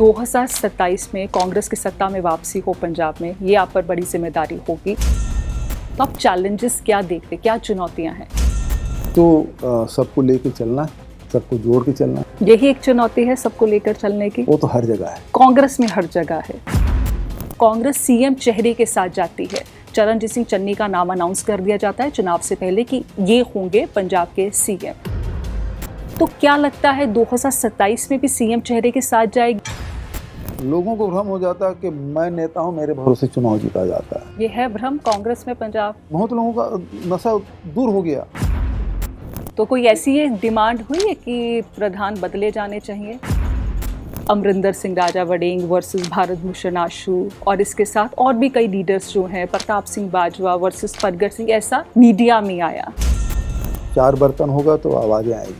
2027 में कांग्रेस की सत्ता में वापसी हो पंजाब में, ये आप पर बड़ी जिम्मेदारी होगी। तो आप चैलेंजेस क्या देखते, क्या चुनौतियां हैं? तो सबको लेके चलना है, सबको जोड़ के चलना है। यही एक चुनौती है सबको लेकर चलने की। वो तो हर जगह है, कांग्रेस में हर जगह है। कांग्रेस सीएम चेहरे के साथ जाती है। चरणजीत सिंह चन्नी का नाम अनाउंस कर दिया जाता है चुनाव से पहले कि ये होंगे पंजाब के सीएम। तो क्या लगता है 2027 में भी सीएम चेहरे के साथ जाएगी? लोगों को भ्रम हो जाता है कि मैं नेता हूं, मेरे भरोसे चुनाव जीता जाता है। ये है भ्रम कांग्रेस में पंजाब। बहुत लोगों का नशा दूर हो गया। तो कोई ऐसी एक डिमांड हुई है कि प्रधान बदले जाने चाहिए? अमरिंदर सिंह राजा वड़ेंग वर्सेस भारत भूषण आशु, और इसके साथ और भी कई लीडर्स जो हैं, प्रताप सिंह बाजवा वर्सेस परगट सिंह, ऐसा मीडिया में आया। 4 बर्तन होगा तो आवाजें आएगी।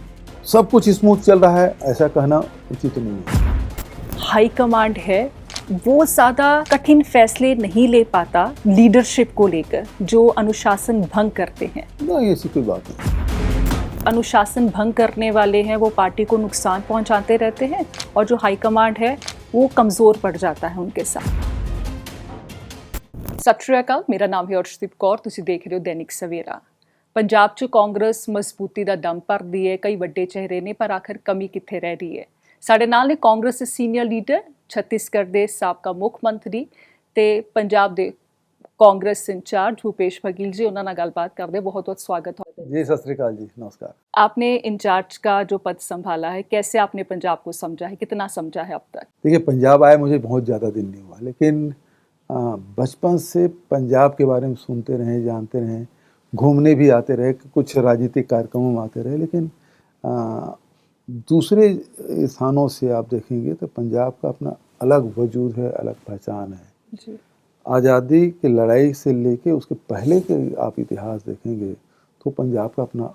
सब कुछ स्मूथ चल रहा है ऐसा कहना उचित नहीं है। हाई कमांड है, वो ज़्यादा कठिन फैसले नहीं ले पाता लीडरशिप को लेकर, जो अनुशासन भंग करते हैं। नहीं, ऐसी कोई बात नहीं। अनुशासन भंग करने वाले हैं वो पार्टी को नुकसान पहुंचाते रहते हैं, और जो हाई कमांड है वो कमज़ोर पड़ जाता है उनके साथ। सत श्री अकाल, मेरा नाम है अर्शदीप कौर, तुसी देख रहे हो दैनिक सवेरा। पंजाब 'ਚ ਕਾਂਗਰਸ ਮਜ਼ਬੂਤੀ ਦਾ ਦਮ ਭਰਦੀ ਹੈ, ਕਈ ਵੱਡੇ ਚਿਹਰੇ ਨੇ, ਪਰ ਆਖਰ ਕਮੀ ਕਿੱਥੇ ਰਹਿ ਰਹੀ ਹੈ? ਸਾਡੇ ਨਾਲ ਨੇ ਕਾਂਗਰਸ ਦੇ ਸੀਨੀਅਰ ਲੀਡਰ, ਛੱਤੀਸਗੜ੍ਹ ਦੇ ਸਾਬਕਾ ਮੁੱਖ ਮੰਤਰੀ ਤੇ ਪੰਜਾਬ ਦੇ कांग्रेस इंचार्ज भूपेश बघेल जी। उन्होंने गलबात कर दे। बहुत बहुत स्वागत है जी। सत श्री अकाल जी, नमस्कार। आपने इंचार्ज का जो पद संभाला है, कैसे आपने पंजाब को समझा है, कितना समझा है अब तक? देखिए, पंजाब आए मुझे बहुत ज़्यादा दिन नहीं हुआ, लेकिन बचपन से पंजाब के बारे में सुनते रहे, जानते रहे, घूमने भी आते रहे, कुछ राजनीतिक कार्यक्रमों में आते रहे, लेकिन दूसरे स्थानों से आप देखेंगे तो पंजाब का अपना अलग वजूद है, अलग पहचान है जी। आज़ादी की लड़ाई से लेके उसके पहले के आप इतिहास देखेंगे तो पंजाब का अपना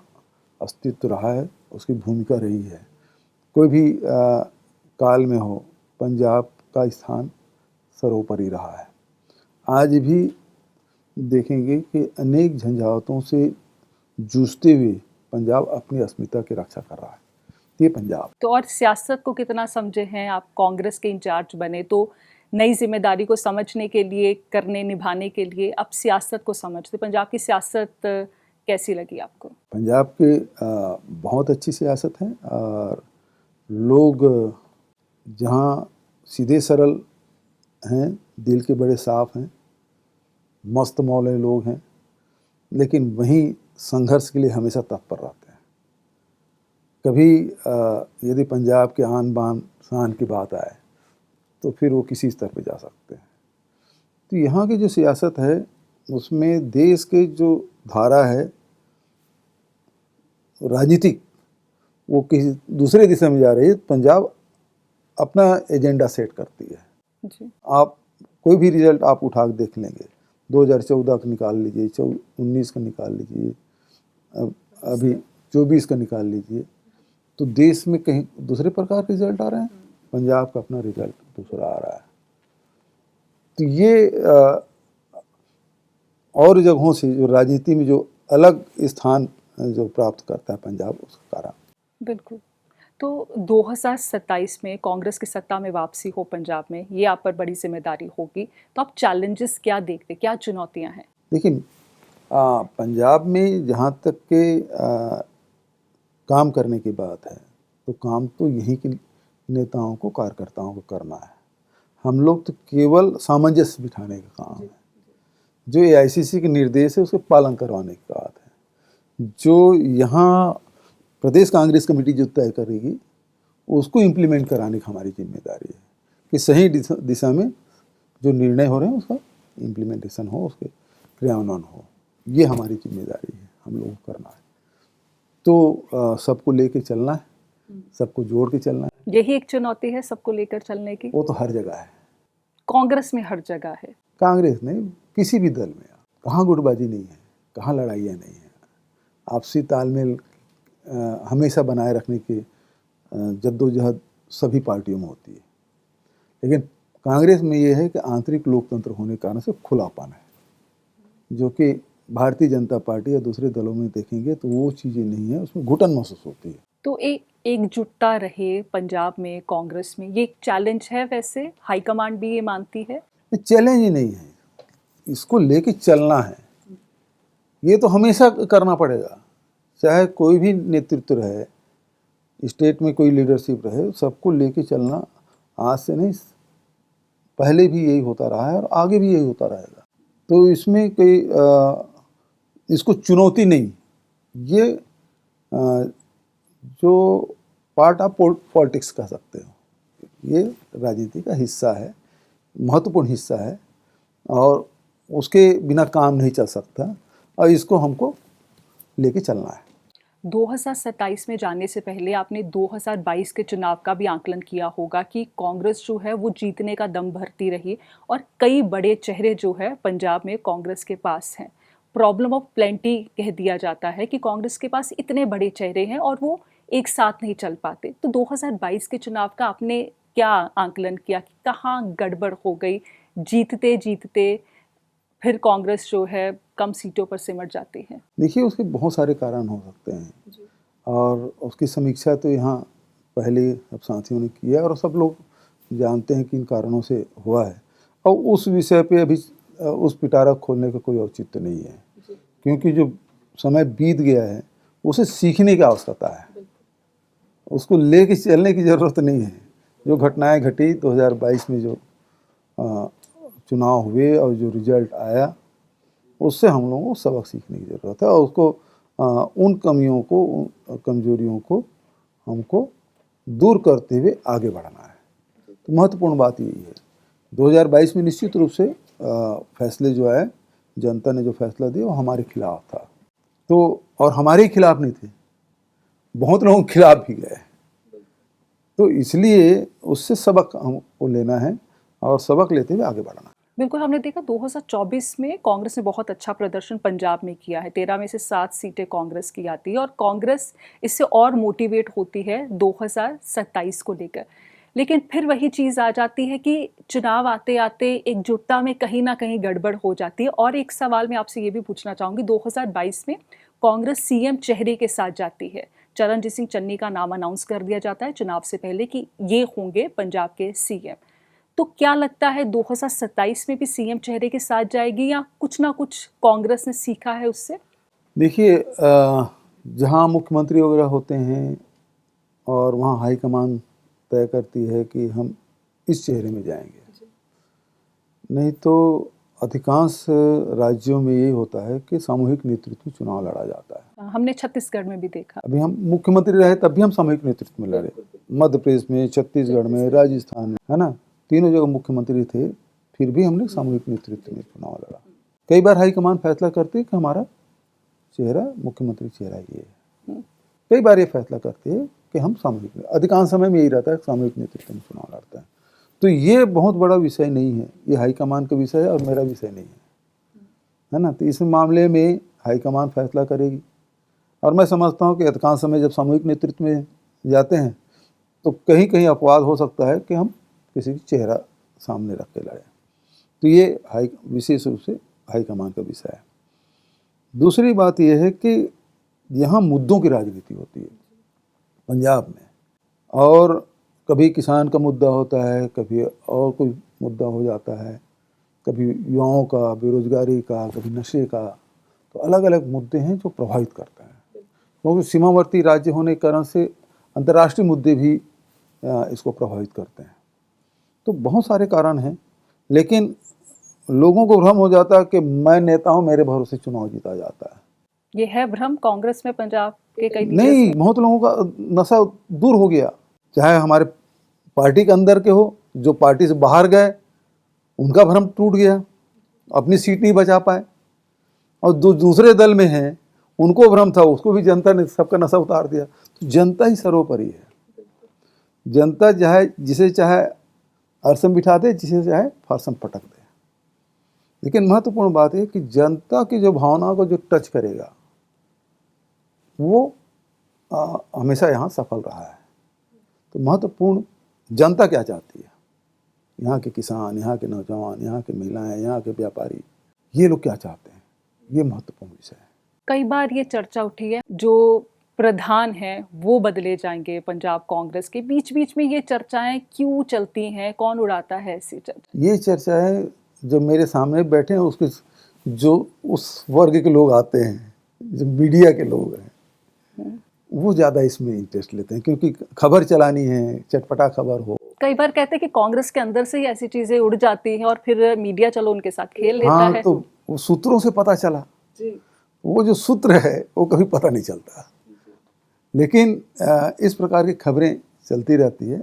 अस्तित्व रहा है, उसकी भूमिका रही है। कोई भी काल में हो, पंजाब का स्थान सर्वोपरि रहा है। आज भी देखेंगे कि अनेक झंझावातों से जूझते हुए पंजाब अपनी अस्मिता की रक्षा कर रहा है। ये पंजाब। तो और सियासत को कितना समझे हैं आप? कांग्रेस के इंचार्ज बने तो नई जिम्मेदारी को समझने के लिए, करने निभाने के लिए अब सियासत को समझते, पंजाब की सियासत कैसी लगी आपको? पंजाब के बहुत अच्छी सियासत है, और लोग जहाँ सीधे सरल हैं, दिल के बड़े साफ हैं, मस्त मौले लोग हैं, लेकिन वहीं संघर्ष के लिए हमेशा तत्पर रहते हैं। कभी यदि पंजाब के आन बान शान की बात आए तो फिर वो किसी स्तर पे जा सकते हैं। तो यहाँ की जो सियासत है उसमें देश के जो धारा है राजनीतिक, वो किसी दूसरे दिशा में जा रही है। पंजाब अपना एजेंडा सेट करती है जी। आप कोई भी रिजल्ट आप उठा के देख लेंगे, 2014 का निकाल लीजिए, 19 का निकाल लीजिए, अभी 24 का निकाल लीजिए, तो देश में कहीं दूसरे प्रकार के रिजल्ट आ रहे हैं, पंजाब का अपना रिजल्ट दूसरा आ रहा है। तो ये और जगहों से जो राजनीति में जो अलग स्थान जो प्राप्त करता है पंजाब, उसका कारण। बिल्कुल। तो 2027 में कांग्रेस की सत्ता में वापसी हो पंजाब में, ये आप पर बड़ी जिम्मेदारी होगी। तो आप चैलेंजेस क्या देखते, क्या चुनौतियां हैं? लेकिन पंजाब में जहाँ तक के काम करने की बात है, तो काम तो यहीं के नेताओं को, कार्यकर्ताओं को करना है। हम लोग तो केवल सामंजस्य बिठाने का काम है। जो AICC के निर्देश है उसके पालन करवाने की बात है। जो यहाँ प्रदेश कांग्रेस कमेटी जो तय करेगी उसको इम्प्लीमेंट कराने की हमारी जिम्मेदारी है कि सही दिशा में जो निर्णय हो रहे हैं उसका इम्प्लीमेंटेशन हो, उसके क्रियान्वयन हो। ये हमारी जिम्मेदारी है, हम लोगों को करना है। तो सबको लेके चलना है, सबको जोड़ के चलना है। यही एक चुनौती है सबको लेकर चलने की। वो तो हर जगह है, कांग्रेस में हर जगह है। कांग्रेस नहीं, किसी भी दल में कहाँ गुटबाजी नहीं है, कहाँ लड़ाइयाँ नहीं है। आपसी तालमेल हमेशा बनाए रखने की जद्दोजहद सभी पार्टियों में होती है, लेकिन कांग्रेस में ये है कि आंतरिक लोकतंत्र होने के कारण से खुलापन है, जो कि भारतीय जनता पार्टी या दूसरे दलों में देखेंगे तो वो चीज़ें नहीं है, उसमें घुटन महसूस होती है। तो एकजुटता रहे पंजाब में, कांग्रेस में, ये एक चैलेंज है। वैसे हाईकमांड भी ये मानती है। ये चैलेंज ही नहीं है, इसको लेके चलना है। ये तो हमेशा करना पड़ेगा, चाहे कोई भी नेतृत्व रहे, स्टेट में कोई लीडरशिप रहे, सबको लेके चलना आज से नहीं, पहले भी यही होता रहा है और आगे भी यही होता रहेगा। तो इसमें कोई इसको चुनौती नहीं, ये जो पार्ट ऑफ पॉलिटिक्स कह सकते हो, ये राजनीति का हिस्सा है, महत्वपूर्ण हिस्सा है और उसके बिना काम नहीं चल सकता और इसको हमको लेके चलना है। 2027 में जाने से पहले आपने 2022 के चुनाव का भी आकलन किया होगा कि कांग्रेस जो है वो जीतने का दम भरती रही और कई बड़े चेहरे जो है पंजाब में कांग्रेस के पास हैं। प्रॉब्लम ऑफ प्लेंटी कह दिया जाता है कि कांग्रेस के पास इतने बड़े चेहरे हैं और वो एक साथ नहीं चल पाते। तो 2022 के चुनाव का आपने क्या आकलन किया कि कहाँ गड़बड़ हो गई, जीतते जीतते फिर कांग्रेस जो है कम सीटों पर सिमट जाती है? देखिए, उसके बहुत सारे कारण हो सकते हैं और उसकी समीक्षा तो यहाँ पहले सब साथियों ने किया और सब लोग जानते हैं कि इन कारणों से हुआ है और उस विषय पे अभी उस पिटारा खोलने का कोई औचित्य नहीं है, क्योंकि जो समय बीत गया है उसे सीखने की आवश्यकता है, उसको लेके चलने की ज़रूरत नहीं है। जो घटनाएं घटी 2022 में, जो चुनाव हुए और जो रिजल्ट आया, उससे हम लोगों को सबक सीखने की ज़रूरत है और उसको उन कमियों को, उन कमजोरियों को हमको दूर करते हुए आगे बढ़ना है। तो महत्वपूर्ण बात यही है। 2022 में निश्चित रूप से फैसले जो आए, जनता ने जो फैसला दिया वो हमारे खिलाफ था, तो और हमारे ही खिलाफ नहीं थे, बहुत लोगों के खिलाफ भी गए। तो इसलिए उससे सबक हमको लेना है और सबक लेते हुए आगे बढ़ना है। बिल्कुल, हमने देखा 2024 में कांग्रेस ने बहुत अच्छा प्रदर्शन पंजाब में किया है। 13 में से 7 सीटें कांग्रेस की आती है और कांग्रेस इससे और मोटिवेट होती है 2027 को लेकर। लेकिन फिर वही चीज़ आ जाती है कि चुनाव आते आते एकजुटता में कहीं ना कहीं गड़बड़ हो जाती है। और एक सवाल मैं आपसे ये भी पूछना चाहूँगी, 2022 में कांग्रेस सीएम चेहरे के साथ जाती है। चरणजीत सिंह चन्नी का नाम अनाउंस कर दिया जाता है चुनाव से पहले कि ये होंगे पंजाब के सीएम। तो क्या लगता है 2027 में भी सीएम चेहरे के साथ जाएगी या कुछ ना कुछ कांग्रेस ने सीखा है उससे? देखिए, जहाँ मुख्यमंत्री वगैरह होते हैं और वहाँ हाईकमान तय करती है कि हम इस चेहरे में जाएंगे, नहीं तो अधिकांश राज्यों में ये होता है कि सामूहिक नेतृत्व चुनाव लड़ा जाता है। हमने छत्तीसगढ़ में भी देखा। अभी हम मुख्यमंत्री रहे तब भी हम सामूहिक नेतृत्व में लड़े, मध्य प्रदेश में, छत्तीसगढ़ में, राजस्थान में, है ना, तीनों जगह मुख्यमंत्री थे, फिर भी हमने सामूहिक नेतृत्व में चुनाव लड़ा। कई बार हाईकमान फैसला करती है कि हमारा चेहरा मुख्यमंत्री चेहरा ये है, कई बार ये फैसला करती है कि हम सामूहिक, अधिकांश समय में यही रहता है सामूहिक नेतृत्व में चुनाव लड़ता है। तो ये बहुत बड़ा विषय नहीं है, ये हाईकमान का विषय है और मेरा विषय नहीं है ना। तो इस मामले में हाईकमान फैसला करेगी और मैं समझता हूँ कि अधिकांश समय जब सामूहिक नेतृत्व में जाते हैं तो कहीं कहीं अपवाद हो सकता है कि हम किसी की चेहरा सामने रख के लड़ें। तो ये विशेष रूप से हाईकमान का विषय है। दूसरी बात यह है कि यहाँ मुद्दों की राजनीति होती है पंजाब में, और कभी किसान का मुद्दा होता है, कभी और कोई मुद्दा हो जाता है, कभी युवाओं का, बेरोजगारी का, कभी नशे का। तो अलग अलग मुद्दे हैं जो प्रभावित करते हैं, क्योंकि सीमावर्ती राज्य होने के कारण से अंतर्राष्ट्रीय मुद्दे भी इसको प्रभावित करते हैं। तो बहुत सारे कारण हैं, लेकिन लोगों को भ्रम हो जाता है कि मैं नेता हूं, मेरे भरोसे चुनाव जीता जाता है। ये है भ्रम कांग्रेस में पंजाब के कई नहीं, बहुत लोगों का नशा दूर हो गया, चाहे हमारे पार्टी के अंदर के हो, जो पार्टी से बाहर गए उनका भ्रम टूट गया, अपनी सीट नहीं बचा पाए, और जो दूसरे दल में हैं उनको भ्रम था, उसको भी जनता ने सबका नशा उतार दिया। तो जनता ही सर्वोपरि है। जनता चाहे जिसे चाहे अरसम बिठा दे, जिसे चाहे फारसम पटक दे, लेकिन महत्वपूर्ण बात है कि जनता की जो भावना को जो टच करेगा वो हमेशा यहाँ सफल रहा है। तो महत्वपूर्ण जनता क्या चाहती है, यहाँ के किसान, यहाँ के नौजवान, यहाँ के महिलाएं, यहाँ के व्यापारी, ये लोग क्या चाहते हैं, ये महत्वपूर्ण विषय है। कई बार ये चर्चा उठी है, जो प्रधान हैं वो बदले जाएंगे पंजाब कांग्रेस के, बीच बीच में ये चर्चाएं क्यों चलती हैं, कौन उड़ाता है ऐसी चर्चा? ये चर्चा है जो मेरे सामने बैठे हैं उसके जो उस वर्ग के लोग आते हैं, जो मीडिया के लोग हैं, वो ज़्यादा इसमें इंटरेस्ट लेते हैं क्योंकि खबर चलानी है, चटपटा खबर हो। कई बार कहते हैं कि कांग्रेस के अंदर से ही ऐसी चीजें उड़ जाती हैं और फिर मीडिया चलो उनके साथ खेल लेता हाँ, है। तो वो सूत्रों से पता चला। जी। वो जो सूत्र है वो कभी पता नहीं चलता, लेकिन इस प्रकार की खबरें चलती रहती है।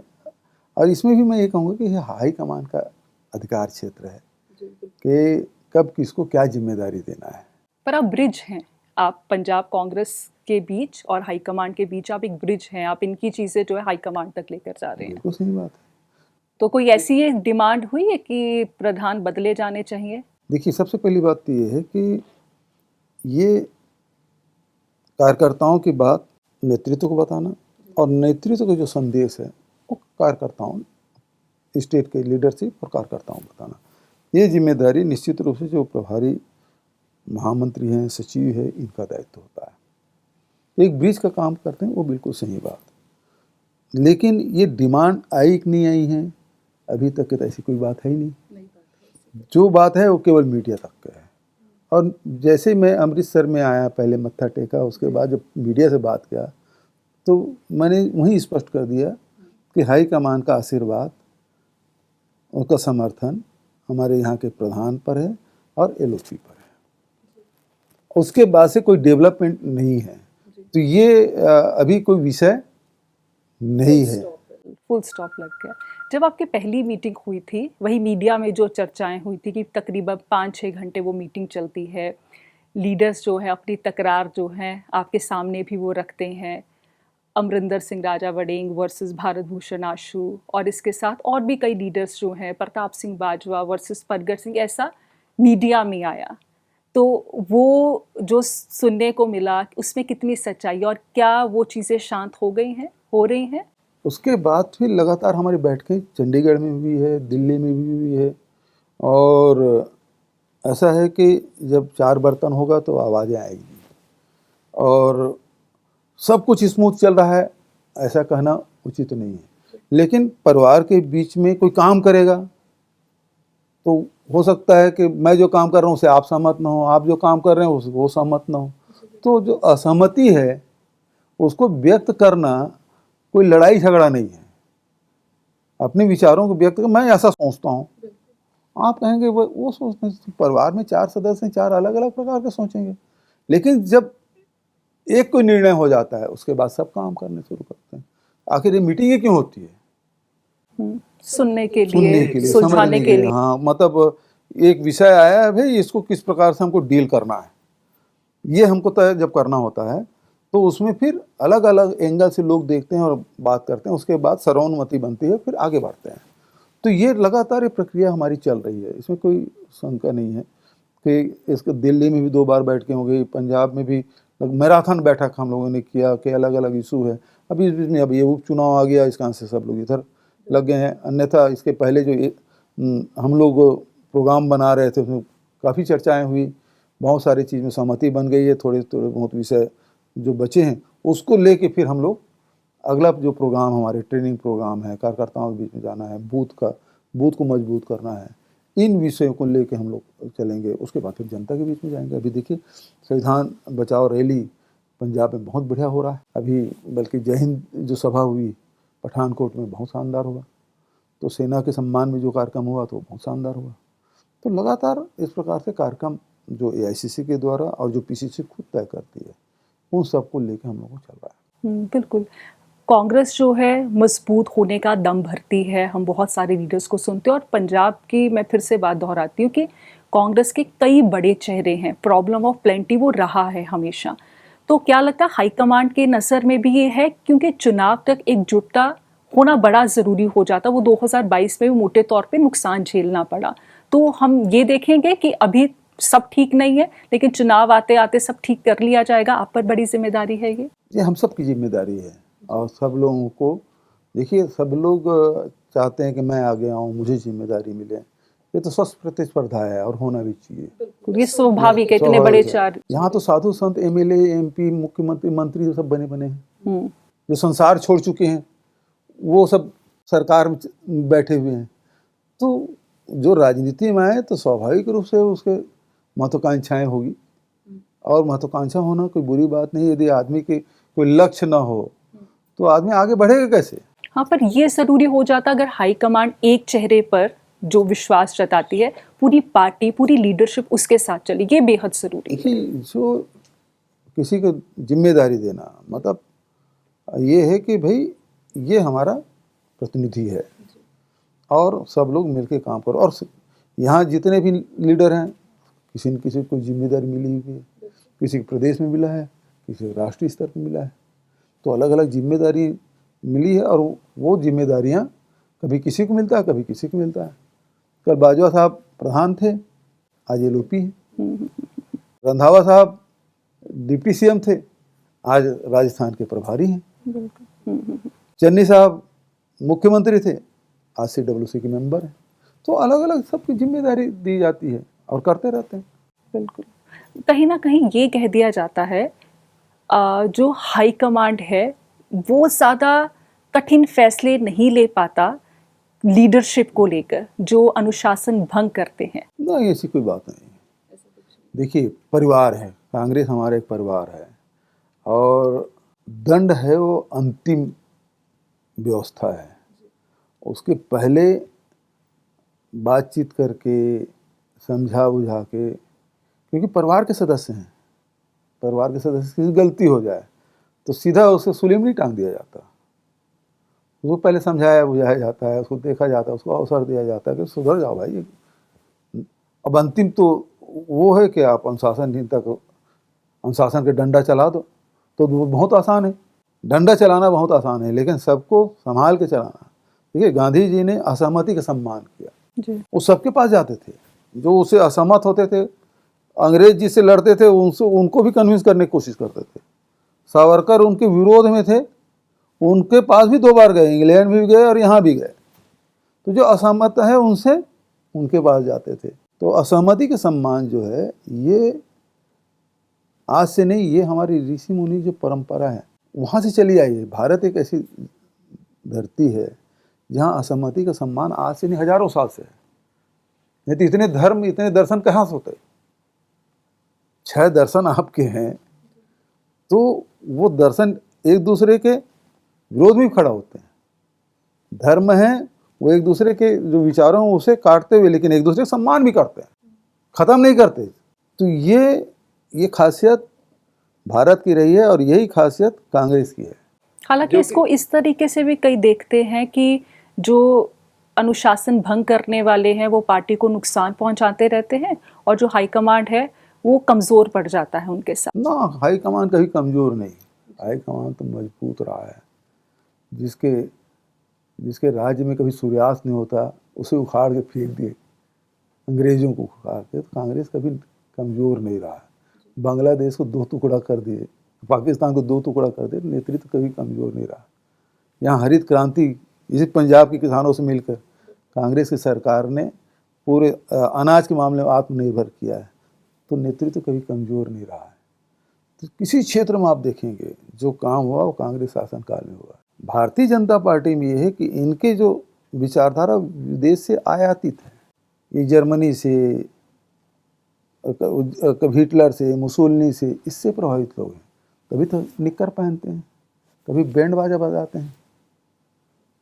और इसमें भी मैं ये कहूँगा कि यह हाई कमान का अधिकार क्षेत्र है कि कब किसको क्या जिम्मेदारी देना है। पर आप ब्रिज हैं, आप पंजाब कांग्रेस के बीच और हाईकमांड के बीच आप एक ब्रिज हैं, आप इनकी चीज़ें जो है हाईकमांड तक लेकर जा रहे हैं। बिल्कुल सही बात है। तो कोई ऐसी एक डिमांड हुई है कि प्रधान बदले जाने चाहिए? देखिए, सबसे पहली बात तो ये है कि ये कार्यकर्ताओं की बात नेतृत्व को बताना और नेतृत्व का जो संदेश है वो कार्यकर्ताओं, स्टेट के लीडरशिप और कार्यकर्ताओं को बताना। ये जिम्मेदारी निश्चित रूप से जो प्रभारी महामंत्री हैं, सचिव है, इनका दायित्व होता है। एक ब्रिज का काम करते हैं, वो बिल्कुल सही बात। लेकिन ये डिमांड आई कि नहीं आई है, अभी तक की तो ऐसी कोई बात है ही नहीं। जो बात है वो केवल मीडिया तक का है। और जैसे मैं अमृतसर में आया, पहले मत्था टेका, उसके बाद जब मीडिया से बात किया तो मैंने वहीं स्पष्ट कर दिया कि हाई कमान का आशीर्वाद, उनका समर्थन हमारे यहाँ के प्रधान पर है और एलओपी पर है। उसके बाद से कोई डेवलपमेंट नहीं है, तो ये अभी कोई विषय नहीं है। फुल स्टॉप लग गया। जब आपकी पहली मीटिंग हुई थी, वही मीडिया में जो चर्चाएं हुई थी कि तकरीबन 5-6 घंटे वो मीटिंग चलती है, लीडर्स जो है अपनी तकरार जो है आपके सामने भी वो रखते हैं, अमरिंदर सिंह राजा वड़ेंग वर्सेस भारत भूषण आशु, और इसके साथ और भी कई लीडर्स जो हैं, प्रताप सिंह बाजवा वर्सेस परगट सिंह, ऐसा मीडिया में आया। तो वो जो सुनने को मिला उसमें कितनी सच्चाई, और क्या वो चीज़ें शांत हो गई हैं, हो रही हैं? उसके बाद फिर लगातार हमारी बैठकें चंडीगढ़ में भी है, दिल्ली में भी हुई है। और ऐसा है कि जब 4 बर्तन होगा तो आवाज़ें आएगी। और सब कुछ स्मूथ चल रहा है ऐसा कहना उचित नहीं है, लेकिन परिवार के बीच में कोई काम करेगा तो हो सकता है कि मैं जो काम कर रहा हूँ उससे आप सहमत ना हो, आप जो काम कर रहे हैं उससे वो सहमत ना हो। तो जो असहमति है उसको व्यक्त करना कोई लड़ाई झगड़ा नहीं है। अपने विचारों को व्यक्त कर, मैं ऐसा सोचता हूँ, आप कहेंगे वो सोचते हैं। परिवार में 4 सदस्य हैं, 4 अलग अलग प्रकार के सोचेंगे, लेकिन जब एक कोई निर्णय हो जाता है उसके बाद सब काम करने शुरू करते हैं। आखिर ये मीटिंगें क्यों होती है? सुनने के सुनने लिए, के लिए, सुलझाने समझने के के लिए। लिए। हाँ, मतलब एक विषय आया है भाई, इसको किस प्रकार से हमको डील करना है, ये हमको तय जब करना होता है तो उसमें फिर अलग अलग एंगल से लोग देखते हैं और बात करते हैं। उसके बाद सर्वोन्मति बनती है, फिर आगे बढ़ते हैं। तो ये लगातार ये प्रक्रिया हमारी चल रही है, इसमें कोई शंका नहीं है कि इसको दिल्ली में भी 2 बार बैठकें हो गई, पंजाब में भी मैराथन बैठक हम लोगों ने किया कि अलग अलग इशू है। अभी इस बीच में अब ये उपचुनाव आ गया, इस कारण से सब लोग इधर लग गए हैं। अन्यथा इसके पहले जो हम लोग प्रोग्राम बना रहे थे उसमें काफ़ी चर्चाएं हुई, बहुत सारी चीज़ में सहमति बन गई है। थोड़े थोड़े बहुत विषय जो बचे हैं उसको लेके फिर हम लोग अगला जो प्रोग्राम हमारे ट्रेनिंग प्रोग्राम है, कार्यकर्ताओं के बीच में जाना है, बूथ को मजबूत करना है, इन विषयों को लेके हम लोग चलेंगे। उसके बाद फिर जनता के बीच में जाएंगे। अभी देखिए संविधान बचाओ रैली पंजाब में बहुत बढ़िया हो रहा है अभी, बल्कि जय हिंद जो सभा हुई पठानकोट में बहुत शानदार हुआ। तो सेना के सम्मान में जो कार्यक्रम हुआ तो बहुत शानदार हुआ। तो लगातार इस प्रकार से कार्यक्रम जो एआईसीसी के द्वारा और जो पीसीसी खुद तय करती है उन सबको लेकर हम लोग को चल रहा है। बिल्कुल। कांग्रेस जो है मजबूत होने का दम भरती है, हम बहुत सारे लीडर्स को सुनते हैं। और पंजाब की मैं फिर से बात दोहराती हूँ कि कांग्रेस के कई बड़े चेहरे हैं, प्रॉब्लम ऑफ प्लेंटी वो रहा है हमेशा। तो क्या लगता है हाईकमांड के नज़र में भी ये है, क्योंकि चुनाव तक एकजुटता होना बड़ा ज़रूरी हो जाता, वो 2022 में भी मोटे तौर पे नुकसान झेलना पड़ा। तो हम ये देखेंगे कि अभी सब ठीक नहीं है, लेकिन चुनाव आते आते सब ठीक कर लिया जाएगा। आप पर बड़ी जिम्मेदारी है ये हम सब की जिम्मेदारी है। और सब लोगों को देखिए, सब लोग चाहते हैं कि मैं आगे आऊँ, मुझे जिम्मेदारी मिले, ये तो स्वस्थ प्रतिस्पर्धा है और होना भी चाहिए। ये स्वाभाविक है, इतने बड़े चार। यहाँ तो साधु संत, एमएलए, एमपी, मुख्यमंत्री, मंत्री जो सब बने बने हैं, हम्म, जो संसार छोड़ चुके हैं, वो सब सरकार में बैठे हुए हैं। तो जो राजनीति में आए तो स्वाभाविक रूप से उसके महत्वाकांक्षाएं होगी, और महत्वाकांक्षा होना कोई बुरी बात नहीं। यदि आदमी के कोई लक्ष्य ना हो तो आदमी आगे बढ़ेगा कैसे? हाँ, पर ये जरूरी हो जाता अगर हाईकमांड एक चेहरे पर जो विश्वास जताती है, पूरी पार्टी, पूरी लीडरशिप उसके साथ चली, ये बेहद जरूरी है। देखिए, जो किसी को जिम्मेदारी देना मतलब ये है कि भाई ये हमारा प्रतिनिधि है और सब लोग मिलकर काम करो। और यहाँ जितने भी लीडर हैं, किसी न किसी को जिम्मेदारी मिली हुई है, किसी को प्रदेश में मिला है, किसी को राष्ट्रीय स्तर पर मिला है, तो अलग अलग जिम्मेदारी मिली है। और वो जिम्मेदारियाँ कभी किसी को मिलता है, कभी किसी को मिलता है। कल बाजवा साहब प्रधान थे, आज एलओपी है। रंधावा साहब डिप्टी सीएम थे, आज राजस्थान के प्रभारी हैं। चन्नी साहब मुख्यमंत्री थे, आज CWC के मेंबर हैं। तो अलग अलग सबकी जिम्मेदारी दी जाती है और करते रहते हैं। बिल्कुल, कहीं ना कहीं ये कह दिया जाता है जो हाई कमांड है वो ज़्यादा कठिन फैसले नहीं ले पाता लीडरशिप को लेकर, जो अनुशासन भंग करते हैं। नहीं, ऐसी कोई बात नहीं। देखिए, परिवार है, कांग्रेस हमारा एक परिवार है, और दंड है वो अंतिम व्यवस्था है। उसके पहले बातचीत करके, समझा बुझा के, क्योंकि परिवार के सदस्य हैं, परिवार के सदस्य की गलती हो जाए तो सीधा उसे सूली में नहीं टांग दिया जाता। उसको पहले समझाया बुझाया जाता है, उसको देखा जाता है, उसको अवसर दिया जाता है कि सुधर जाओ भाई। अब अंतिम तो वो है कि आप अनुशासनहीनता को, अनुशासन के डंडा चला दो, तो वो बहुत आसान है। डंडा चलाना बहुत आसान है, लेकिन सबको संभाल के चलाना। देखिए, गांधी जी ने असहमति का सम्मान किया जी। वो सबके पास जाते थे, जो उसे असहमत होते थे, अंग्रेज जी से लड़ते थे, उनको भी कन्विंस करने की कोशिश करते थे। सावरकर उनके विरोध में थे, उनके पास भी 2 बार गए, इंग्लैंड भी गए और यहाँ भी गए। तो जो असहमत है उनसे उनके पास जाते थे। तो असहमति के सम्मान जो है, ये आज से नहीं, ये हमारी ऋषि मुनि जो परंपरा है वहाँ से चली आई है। भारत एक ऐसी धरती है जहाँ असहमति का सम्मान आज से नहीं, हजारों साल से है। नहीं तो इतने धर्म, इतने दर्शन कहाँ से होते? 6 दर्शन आपके हैं, तो वो दर्शन एक दूसरे के विरोध में खड़ा होते हैं। धर्म है वो एक दूसरे के जो विचारों हैं उसे काटते हुए, लेकिन एक दूसरे का सम्मान भी करते हैं, ख़त्म नहीं करते। तो ये खासियत भारत की रही है और यही खासियत कांग्रेस की है। हालांकि इसको इस तरीके से भी कई देखते हैं कि जो अनुशासन भंग करने वाले हैं वो पार्टी को नुकसान पहुंचाते रहते हैं, और जो हाईकमांड है वो कमज़ोर पड़ जाता है उनके साथ। ना, हाईकमान कभी कमज़ोर नहीं, हाईकमान तो मजबूत रहा है। जिसके राज्य में कभी सूर्यास्त नहीं होता उसे उखाड़ के फेंक दिए, अंग्रेजों को उखाड़ के। तो कांग्रेस कभी कमज़ोर नहीं रहा है। बांग्लादेश को 2 टुकड़ा कर दिए, पाकिस्तान को 2 टुकड़ा कर दिए, नेतृत्व कभी कमज़ोर नहीं रहा। यहाँ हरित क्रांति, इसी पंजाब के किसानों से मिलकर कांग्रेस की सरकार ने पूरे अनाज के मामले में आत्मनिर्भर किया है। तो नेतृत्व कभी कमज़ोर नहीं रहा है। तो किसी क्षेत्र में आप देखेंगे जो काम हुआ वो कांग्रेस शासनकाल में हुआ। भारतीय जनता पार्टी में ये है कि इनके जो विचारधारा विदेश से आयातित है, ये जर्मनी से, कभी हिटलर से, मुसोलिनी से, इससे प्रभावित लोग हैं। कभी तो निक्कर पहनते हैं, कभी बैंड बाजा बजाते हैं।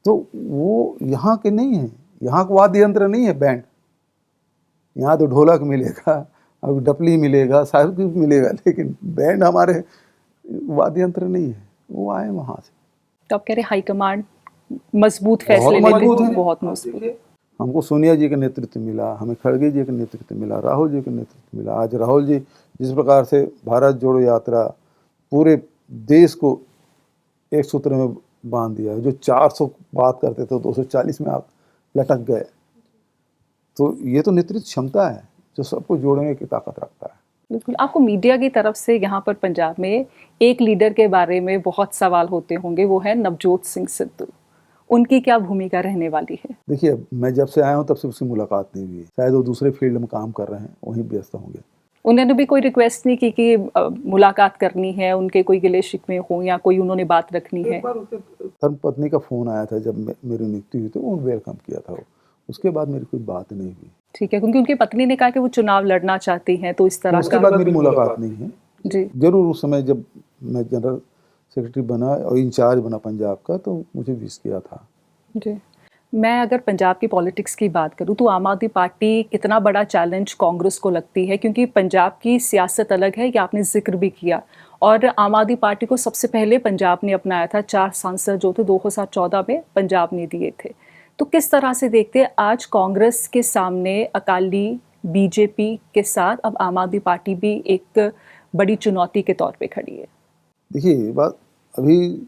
तो वो यहाँ के नहीं है, यहाँ का वाद्य यंत्र नहीं है बैंड। यहाँ तो ढोलक मिलेगा, अब डपली मिलेगा, सब कुछ मिलेगा, लेकिन बैंड हमारे वाद्य यंत्र नहीं है। वो आए वहाँ से। तो आप कह रहे हाईकमांड मजबूत फैसले लेते हैं, बहुत मजबूत। हमको सोनिया जी का नेतृत्व मिला, हमें खड़गे जी का नेतृत्व मिला, राहुल जी का नेतृत्व मिला। आज राहुल जी जिस प्रकार से भारत जोड़ो यात्रा पूरे देश को एक सूत्र में बांध दिया है, जो 400 बात करते थे 240 में आप लटक गए। तो ये तो नेतृत्व क्षमता है जो सबको जोड़ने की ताकत रखता है। बिल्कुल। आपको मीडिया की तरफ से यहाँ पर पंजाब में एक लीडर के बारे में बहुत सवाल होते होंगे, वो है नवजोत सिंह सिद्धू। उनकी क्या भूमिका रहने वाली है? देखिए, मैं जब से आया हूँ तब से उससे मुलाकात नहीं हुई है। शायद वो दूसरे फील्ड में काम कर रहे हैं, वहीं व्यस्त होंगे। उन्होंने भी कोई रिक्वेस्ट नहीं की कि मुलाकात करनी है, उनके कोई गिले शिकवे हो या कोई उन्होंने बात रखनी है? एक बार उसके धर्मपत्नी का फोन आया था जब मेरी नियुक्ति हुई, तो उन्होंने वेलकम किया था। उसके बाद मेरी कोई बात नहीं हुई। ठीक है, क्योंकि उनकी पत्नी ने कहा कि वो चुनाव लड़ना चाहती हैं, तो इस तरह उसके का। बाद मेरी मुलाकात नहीं है। जी जरूर उस समय जब मैं जनरल सेक्रेटरी बना और इंचार्ज बना पंजाब का, तो मुझे विश किया था। जी। मैं अगर पंजाब की पॉलिटिक्स की बात करूं तो आम आदमी पार्टी कितना बड़ा चैलेंज कांग्रेस को लगती है, क्योंकि पंजाब की सियासत अलग है, ये आपने जिक्र भी किया। और आम आदमी पार्टी को सबसे पहले पंजाब ने अपनाया था, 4 सांसद जो थे 2014 में पंजाब ने दिए थे। तो किस तरह से देखते हैं आज कांग्रेस के सामने अकाली, बीजेपी के साथ अब आम आदमी पार्टी भी एक बड़ी चुनौती के तौर पे खड़ी है? देखिए, ये बात अभी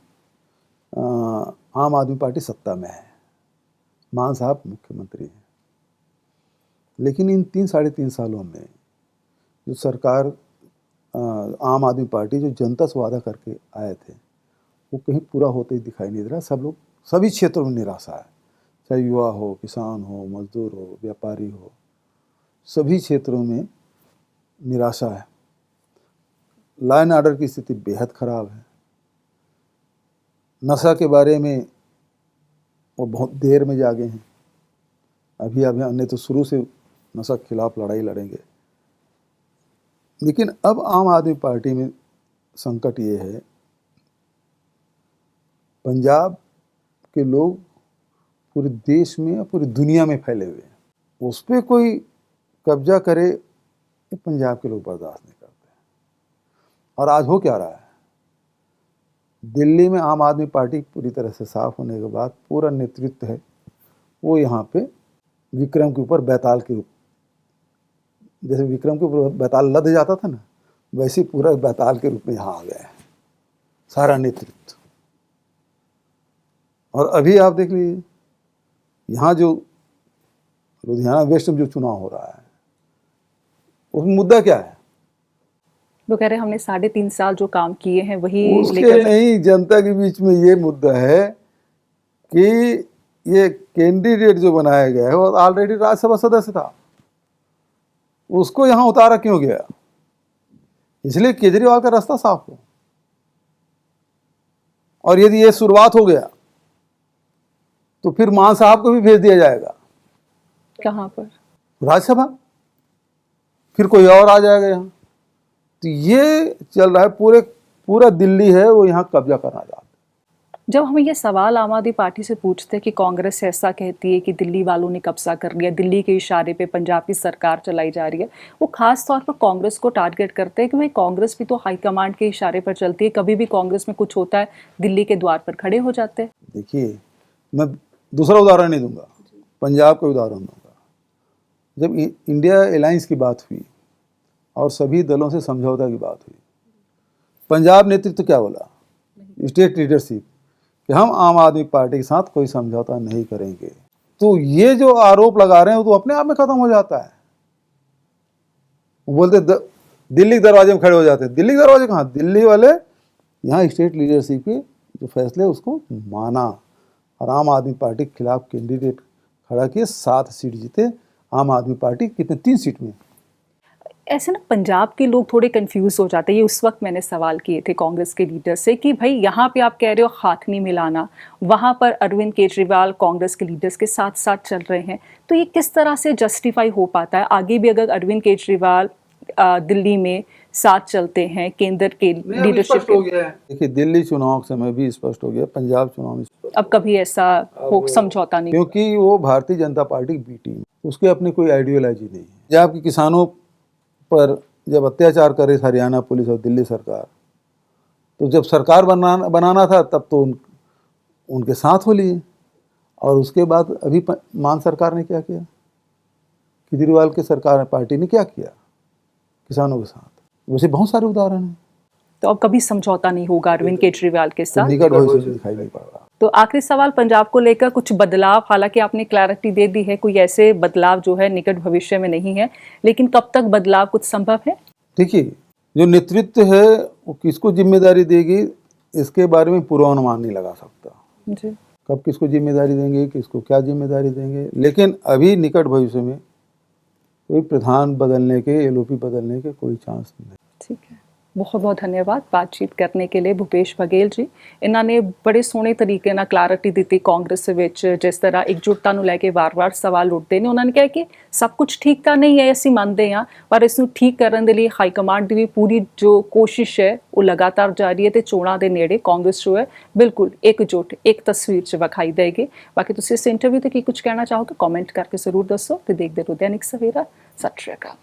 आम आदमी पार्टी सत्ता में है, मान साहब मुख्यमंत्री हैं, लेकिन इन 3-3.5 सालों में जो सरकार आम आदमी पार्टी जो जनता से वादा करके आए थे, वो कहीं पूरा होते ही दिखाई नहीं दे रहा। सब लोग सभी क्षेत्रों में निराशा है, चाहे युवा हो, किसान हो, मजदूर हो, व्यापारी हो, सभी क्षेत्रों में निराशा है। लॉ एंड ऑर्डर की स्थिति बेहद खराब है। नशा के बारे में वो बहुत देर में जागे हैं। अभी हमने तो शुरू से नशा के खिलाफ लड़ाई लड़ेंगे, लेकिन अब आम आदमी पार्टी में संकट ये है, पंजाब के लोग पूरे देश में और पूरी दुनिया में फैले हुए हैं, उस पर कोई कब्जा करे ये पंजाब के लोग बर्दाश्त नहीं करते। और आज हो क्या रहा है, दिल्ली में आम आदमी पार्टी पूरी तरह से साफ होने के बाद पूरा नेतृत्व है वो यहाँ पे विक्रम के ऊपर बैताल के रूप, जैसे विक्रम के ऊपर बैताल लद जाता था ना, वैसे ही पूरा बैताल के रूप में यहाँ आ गया है सारा नेतृत्व। और अभी आप देख लीजिए, यहाँ जो लुधियाना वेस्ट में जो चुनाव हो रहा है, उसमें मुद्दा क्या है? वो कह रहे हैं हमने 3.5 साल जो काम किए हैं वही उसके लेकर। नहीं, जनता के बीच में ये मुद्दा है कि ये कैंडिडेट जो बनाया गया है वो ऑलरेडी राज्यसभा सदस्य था, उसको यहाँ उतारा क्यों गया? इसलिए केजरीवाल का रास्ता साफ हो। और यदि ये शुरुआत हो गया तो फिर मान साहब को भी भेज दिया जाएगा। कहाँ पर? राज्यसभा, फिर कोई और आ जाएगा यहाँ। तो ये चल रहा है, पूरा दिल्ली है वो यहाँ कब्जा करना चाहता है। जब हम ये सवाल आम आदमी पार्टी से पूछते हैं कि कांग्रेस ऐसा कहती है कि दिल्ली वालों ने कब्जा कर लिया, दिल्ली के इशारे पे पंजाब की सरकार चलाई जा रही है, वो खास तौर पर कांग्रेस को टारगेट करते हैं कि भाई कांग्रेस भी तो हाईकमांड के इशारे पर चलती है, कभी भी कांग्रेस में कुछ होता है दिल्ली के द्वार पर खड़े हो जाते हैं। देखिए, मैं दूसरा उदाहरण नहीं दूंगा, पंजाब का उदाहरण दूंगा। जब इंडिया अलायंस की बात हुई और सभी दलों से समझौता की बात हुई, पंजाब नेतृत्व क्या बोला, स्टेट लीडरशिप, कि हम आम आदमी पार्टी के साथ कोई समझौता नहीं करेंगे। तो ये जो आरोप लगा रहे हैं वो तो अपने आप में खत्म हो जाता है। वो बोलते दिल्ली के दरवाजे में खड़े हो जाते हैं। दिल्ली के दरवाजे कहाँ, दिल्ली वाले यहाँ स्टेट लीडरशिप के जो फैसले उसको माना और आम आदमी पार्टी के खिलाफ कैंडिडेट खड़ा किए, 7 सीट जीते आम आदमी पार्टी, कितने, 3 सीट में। ऐसे ना पंजाब के लोग थोड़े कंफ्यूज हो जाते हैं। ये उस वक्त मैंने सवाल किए थे कांग्रेस के लीडर से कि भाई यहाँ पे आप कह रहे हो हाथ नहीं मिलाना, वहाँ पर अरविंद केजरीवाल कांग्रेस के लीडर्स के साथ साथ चल रहे हैं, तो ये किस तरह से जस्टिफाई हो पाता है? आगे भी अगर अरविंद केजरीवाल दिल्ली में साथ चलते हैं केंद्र के लीडरशिप हो गया है। देखिए, दिल्ली चुनाव के समय भी स्पष्ट हो गया, पंजाब चुनाव में अब कभी ऐसा हो समझौता नहीं, क्योंकि वो भारतीय जनता पार्टी की बी टीम, उसके अपनी कोई आइडियोलॉजी नहीं है। पंजाब के किसानों पर जब अत्याचार करे हरियाणा पुलिस और दिल्ली सरकार, तो जब सरकार बनाना था तब तो उनके साथ हो लिए। और उसके बाद अभी मान सरकार ने क्या किया, केजरीवाल के सरकार पार्टी ने क्या किया किसानों के साथ? वैसे बहुत सारे उदाहरण हैं। तो अब कभी समझौता नहीं होगा अरविंद केजरीवाल के साथ, निकट भविष्य में दिखाई नहीं पड़ रहा। तो आखिरी सवाल, पंजाब को लेकर कुछ बदलाव, हालांकि आपने क्लैरिटी दे दी है, कोई ऐसे बदलाव जो है निकट भविष्य में नहीं है, लेकिन कब तक बदलाव कुछ संभव है? देखिए, जो नेतृत्व है वो किसको जिम्मेदारी देगी इसके बारे में पूर्वानुमान नहीं लगा सकता। जी कब किसको जिम्मेदारी देंगे, किसको क्या जिम्मेदारी देंगे, लेकिन अभी निकट भविष्य में कोई प्रधान बदलने के, एलओपी बदलने के कोई चांस नहीं। ठीक है, बहुत बहुत धन्यवाद बातचीत करने के लिए भूपेश बघेल जी। ਇਹਨਾਂ ਨੇ ਬੜੇ ਸੋਹਣੇ ਤਰੀਕੇ ਨਾਲ ਕਲੈਰਿਟੀ ਦਿੱਤੀ ਕਾਂਗਰਸ ਦੇ ਵਿੱਚ ਜਿਸ ਤਰ੍ਹਾਂ ਇਕਜੁੱਟਤਾ ਨੂੰ ਲੈ ਕੇ ਵਾਰ-ਵਾਰ ਸਵਾਲ ਉੱਠਦੇ ਨੇ। ਉਹਨਾਂ ਨੇ ਕਿਹਾ ਕਿ ਸਭ ਕੁਝ ਠੀਕ ਤਾਂ ਨਹੀਂ ਹੈ, ਅਸੀਂ ਮੰਨਦੇ ਹਾਂ, ਪਰ ਇਸ ਨੂੰ ਠੀਕ ਕਰਨ ਦੇ ਲਈ ਹਾਈ ਕਮਾਂਡ ਦੀ ਵੀ ਪੂਰੀ ਜੋ ਕੋਸ਼ਿਸ਼ ਹੈ ਉਹ ਲਗਾਤਾਰ ਜਾਰੀ ਹੈ ਤੇ ਚੋਣਾਂ ਦੇ ਨੇੜੇ ਕਾਂਗਰਸ ਜੋ ਹੈ ਬਿਲਕੁਲ ਇਕਜੁੱਟ ਇੱਕ ਤਸਵੀਰ 'ਚ ਵਿਖਾਈ ਦੇਗੀ। ਬਾਕੀ ਤੁਸੀਂ ਇਸ ਇੰਟਰਵਿਊ ਤੇ ਕੀ ਕੁਝ ਕਹਿਣਾ ਚਾਹੋਗੇ ਕਮੈਂਟ ਕਰਕੇ ਜ਼ਰੂਰ ਦੱਸੋ ਤੇ ਦੇਖਦੇ ਰਹੋ ਦੈਨਿਕ ਸਵੇਰਾ। ਸਤਿ ਸ਼੍ਰੀ ਅਕਾਲ।